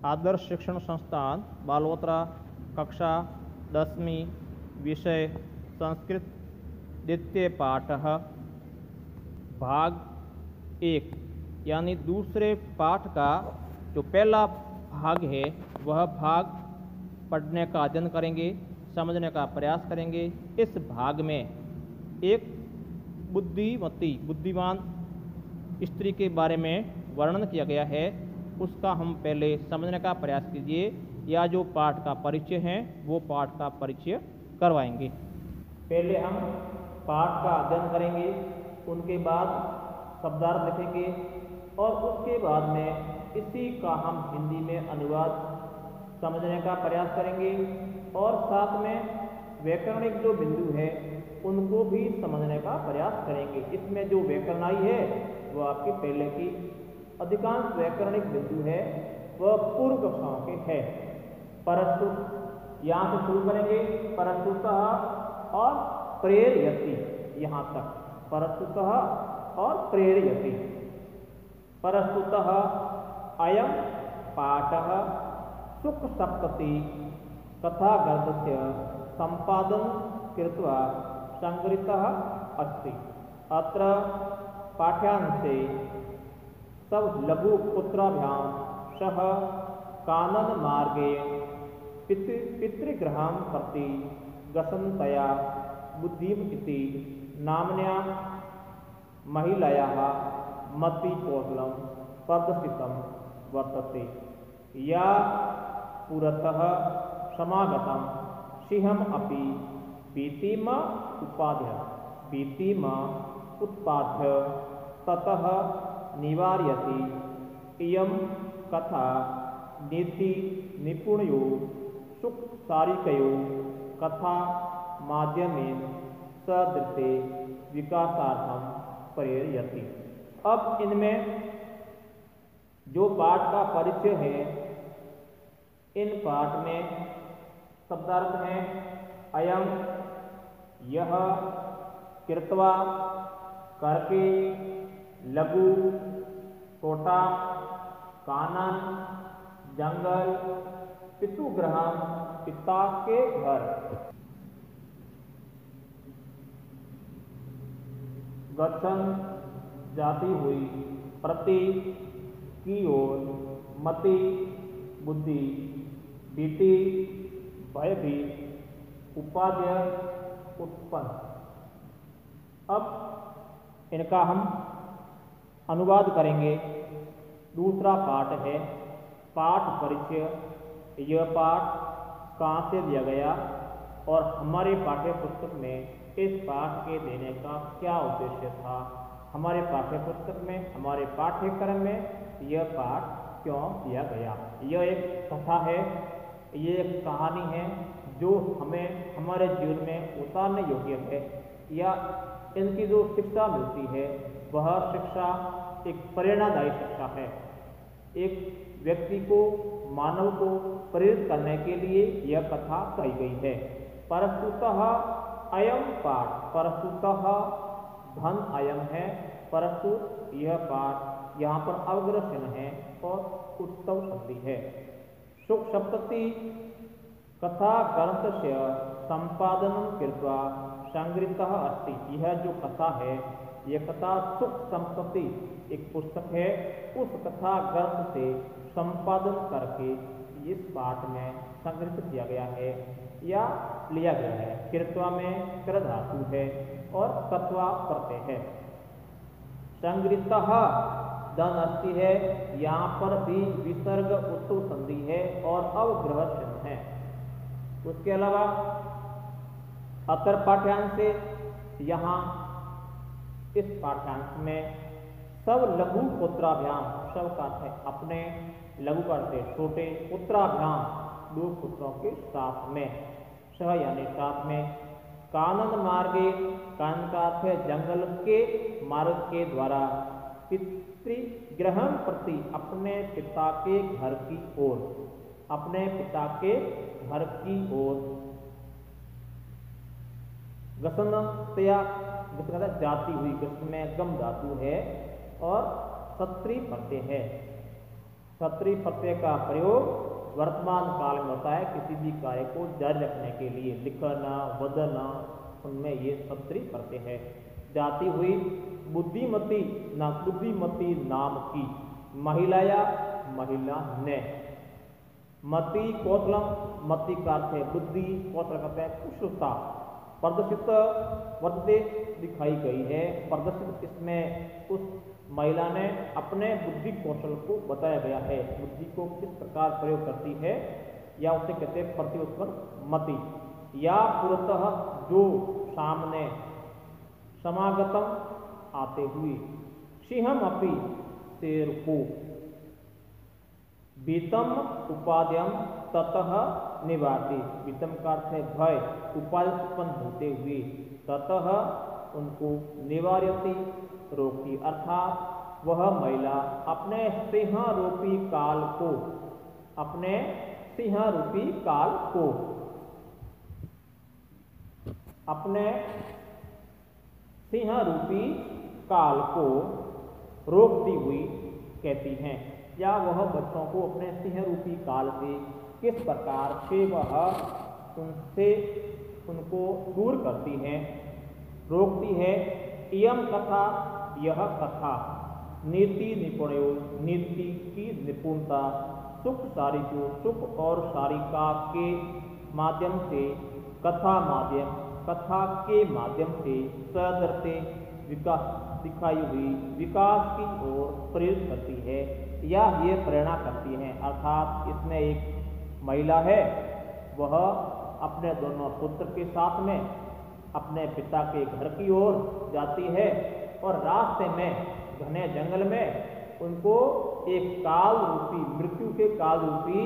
आदर्श शिक्षण संस्थान बालोतरा, कक्षा 10वीं, विषय संस्कृत, द्वितीय पाठ, भाग 1 यानी दूसरे पाठ का जो पहला भाग है वह भाग पढ़ने का अध्ययन करेंगे, समझने का प्रयास करेंगे। इस भाग में एक बुद्धिमान स्त्री के बारे में वर्णन किया गया है, उसका हम पहले समझने का प्रयास कीजिए, या जो पाठ का परिचय है वो पाठ का परिचय करवाएंगे। पहले हम पाठ का अध्ययन करेंगे, उनके बाद शब्दार्थ लिखेंगे और उसके बाद में इसी का हम हिंदी में अनुवाद समझने का प्रयास करेंगे और साथ में व्याकरणिक जो बिंदु है उनको भी समझने का प्रयास करेंगे। इसमें जो व्याकरण आई है वो आपके पहले की अधिकांश व्याकरणिक बिंदु है वह पूर्व कक्षाओं के है। परस्तुत यहाँ से शुरू करेंगे, परस्तुतः और प्रेरयति, यहाँ तक परस्तुतः और प्रेरयति। परस्तुतः अयं पाठः सुख सप्तति कथागर्भस्य संपादन कृत्वा संगृहीतः अस्ति। अत्र पाठ्यांशे सब लघु पुत्राभ्यां सह कानन मार्गे पितृगृहं प्रति गसन्तया बुद्धिम् इति नाम्न्या महिलायाः मतिकौशलं प्रदर्शितं वर्तते। या पुरतः समागतं सिंहम् अपि भीतिम् उत्पाद्य ततः निवारयति। इयं कथा नीति निपुणयो सुखसारिकयो कथा माध्यमेन सदृते विकासार्थं प्रेरयति। अब इनमें जो पाठ का परिचय है, इन पाठ में शब्दार्थ हैं अयम, यह, कृत्वा, करके, लघु, छोटा, कानन, जंगल, पितृगृह, पिता के घर, गच्छन, जाती हुई, प्रति, की ओर, मति, बुद्धि, भीति, भयभीत, उपाध्य, उत्पन्न। अब इनका हम अनुवाद करेंगे। दूसरा पाठ है पाठ परिचय। यह पाठ कहाँ से दिया गया और हमारे पाठ्य पुस्तक में इस पाठ के देने का क्या उद्देश्य था, हमारे पाठ्य पुस्तक में, हमारे पाठ्यक्रम में यह पाठ क्यों दिया गया। यह एक कथा है, ये एक कहानी है जो हमें हमारे जीवन में उतारने योग्य है, या इनकी जो शिक्षा मिलती है वह शिक्षा एक प्रेरणादायी शिक्षा है। एक व्यक्ति को, मानव को प्रेरित करने के लिए यह कथा कही गई है। परस्तुतः अयम पाठ, परस्तुतः धन अयम है, परस्तु यह पाठ यहाँ पर अवग्रह चिन्ह है और उत्सव संधि है। सुख सप्तति कथा ग्रंथस्य संपादनं कृत्वा संगृहीतः अस्ति। यह जो कथा है, यह कथा सुख सप्तति एक पुस्तक है, उस कथा ग्रंथ से संपादन करके इस पाठ में संग्रहित किया गया है या लिया गया है। कृत्वा में कृ धातु है और कत्वा प्रत्यय है। संगृहीतः धन अस्थि है, यहाँ पर भी विसर्ग उत्तव संधि है और अवग्रह चिन्ह है। उसके अलावा अतर पाठ्यांश से यहाँ इस पाठ्यांश में सब लघु पुत्राभ्याम, सब का अर्थ है अपने, लघु का अर्थ है छोटे, पुत्राभ्याम दो पुत्रों के साथ में, सह यानी साथ में, कानन मार्गे, कानन का अर्थ है जंगल के मार्ग के द्वारा, पितृगृह प्रति अपने पिता के घर की ओर, अपने पिता के घर की ओर, गसनतया जाती हुई, गस में गम धातु है और सत्री प्रत्यय है। सत्री प्रत्यय का प्रयोग वर्तमान काल में होता है किसी भी कार्य को जारी रखने के लिए, लिखना, वदना, उनमें ये सत्री प्रत्यय है। जाती हुई बुद्धिमती नाम की महिलाया महिला ने। मति कौशलम, मति का अर्थ है बुद्धि, कौशल कहते हैं कुशलता। प्रदर्शित वर्तते दिखाई गई है, प्रदर्शित इसमें उस महिला ने अपने बुद्धि कौशल को बताया गया है, बुद्धि को किस प्रकार प्रयोग करती है, या उसे कहते हैं प्रत्युत्पन्न मति। या पुरतः जो सामने, समागतम आते हुए, सिंहम अपि शेर को, बीतम उपाद्यम ततः निवाति। बीतम का अर्थ है भय, उपाय उत्पन्न होते हुए, ततः उनको, निवार्यति रोकती, अर्थात वह महिला अपने सिंहरूपी काल को, अपने सिंहरूपी काल को, अपने सिंहरूपी काल को रोकती हुई कहती हैं, या वह बच्चों को अपने सिंहरूपी काल से किस प्रकार से वह उनसे उनको दूर करती है, रोकती है। इयम कथा, यह कथा, नीति निपुणयो, नीति की निपुणता, सुख सारिको, सुख और सारिका के माध्यम से, कथा माध्यम, कथा के माध्यम से, सदर्थे विकास, दिखाई हुई विकास की ओर प्रेरित करती है, या ये प्रेरणा करती है। अर्थात इसमें एक महिला है, वह अपने दोनों पुत्र के साथ में अपने पिता के घर की ओर जाती है, और रास्ते में घने जंगल में उनको एक काल रूपी, मृत्यु के काल रूपी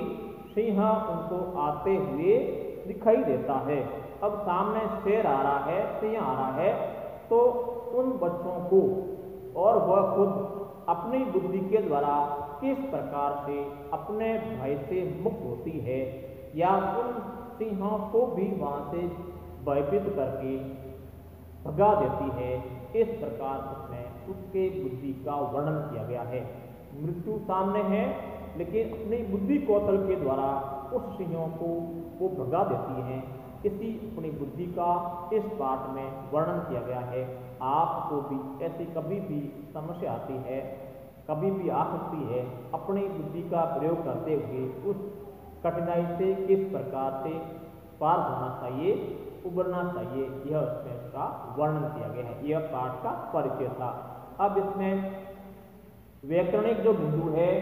सिंह उनको आते हुए दिखाई देता है। अब सामने शेर आ रहा है, सिंह आ रहा है, तो उन बच्चों को और वह खुद अपनी बुद्धि के द्वारा किस प्रकार से अपने भय से मुक्त होती है, या उन सिंहों को भी वहां से भयभीत करके भगा देती है, इस प्रकार उसमें उसके बुद्धि का वर्णन किया गया है। मृत्यु सामने है, लेकिन अपनी बुद्धि कौशल के द्वारा उस सिंहों को वो भगा देती हैं। इसी अपनी बुद्धि का इस पाठ में वर्णन किया गया है। आपको भी ऐसी कभी भी समस्या आती है, कभी भी आ सकती है, अपनी बुद्धि का प्रयोग करते हुए उस कठिनाई से किस प्रकार से पार होना चाहिए, उबरना चाहिए, यह उसमें उसका वर्णन किया गया है। यह पाठ का परिचय था। अब इसमें व्याकरणिक जो बिंदु है,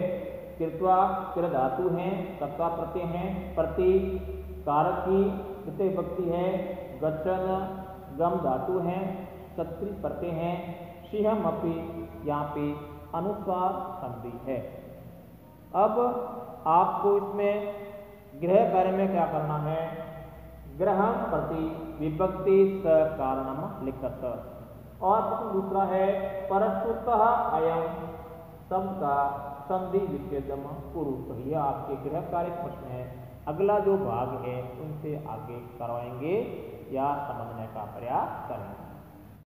कृत्वा कृ धातु हैं, कर्ता प्रत्यय हैं, प्रति कारक की तृतीय विभक्ति है, गचन गम धातु हैं, सत्री प्रत्यय हैं, सिंहम अपि यहाँ पे अनुस्वार संधि है। अब आपको इसमें गृह कार्य में क्या करना है, ग्रहम प्रति विभक्ति स कारणम लिखत। और प्रश्न दूसरा है, परस्तुतः अयम शब्द का संधि विच्छेदम पुरुष। यह आपके गृह कार्य प्रश्न है। अगला जो भाग है उनसे आगे करवाएंगे या समझने का प्रयास करेंगे।